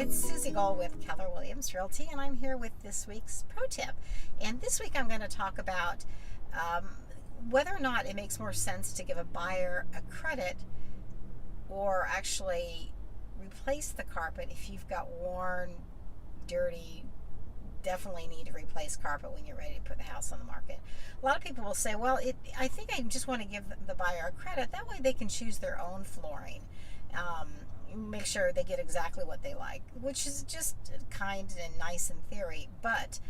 it's Susie Gold with Keller Williams Realty, and I'm here with this week's pro tip. And this week I'm going to talk about um, whether or not it makes more sense to give a buyer a credit or actually replace the carpet if you've got worn, dirty, definitely need to replace carpet when you're ready to put the house on the market. A lot of people will say, well, I think I just want to give the buyer a credit. That way they can choose their own flooring. Make sure they get exactly what they like, which is just kind and nice in theory. But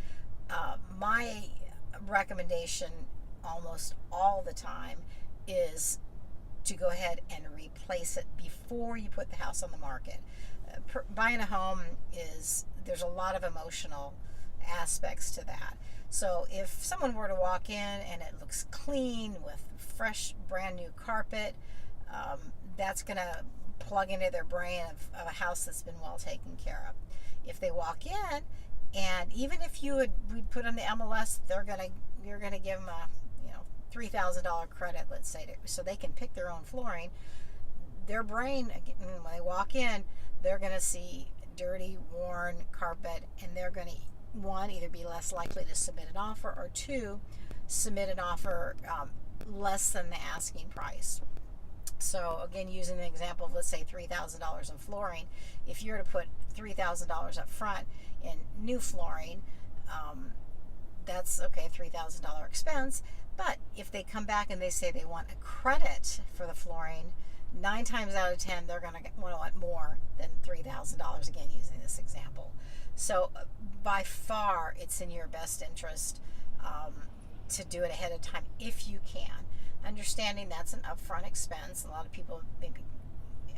my recommendation almost all the time is to go ahead and replace it before you put the house on the market. Buying a home there's a lot of emotional aspects to that. So if someone were to walk in and it looks clean with fresh brand new carpet, that's going to plug into their brain of a house that's been well taken care of. If they walk in, and even if we'd put on the MLS, you're gonna give them a $3,000 credit, let's say, so they can pick their own flooring. Their brain, when they walk in, they're gonna see dirty, worn carpet, and they're gonna, one, either be less likely to submit an offer, or two, submit an offer less than the asking price. So again, using the example of, let's say, $3,000 in flooring, if you're to put $3,000 up front in new flooring, that's okay, $3,000 expense. But if they come back and they say they want a credit for the flooring, 9 times out of 10 they're going to want more than $3,000, again using this example. So by far it's in your best interest to do it ahead of time if you can. Understanding that's an upfront expense. A lot of people maybe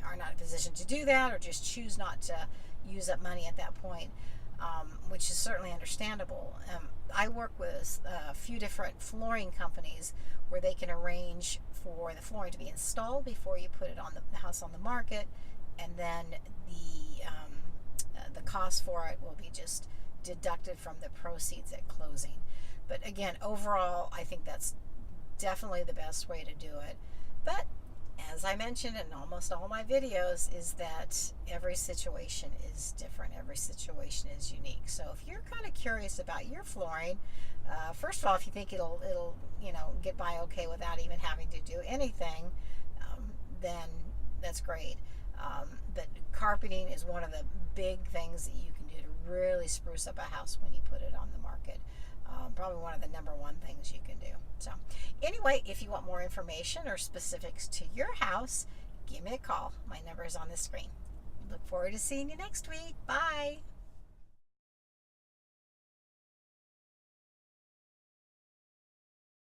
are not in a position to do that, or just choose not to use up money at that point, which is certainly understandable. I work with a few different flooring companies where they can arrange for the flooring to be installed before you put it on the house on the market, and then the cost for it will be just deducted from the proceeds at closing. But again, overall, I think that's definitely the best way to do it. But as I mentioned in almost all my videos, is that every situation is different. Every situation is unique. So if you're kind of curious about your flooring, first of all, if you think it'll get by okay without even having to do anything, then that's great. But carpeting is one of the big things that you can do to really spruce up a house when you put it on the market. Probably one of the number one things you can do. So anyway, if you want more information or specifics to your house, give me a call. My number is on the screen. Look forward to seeing you next week. Bye.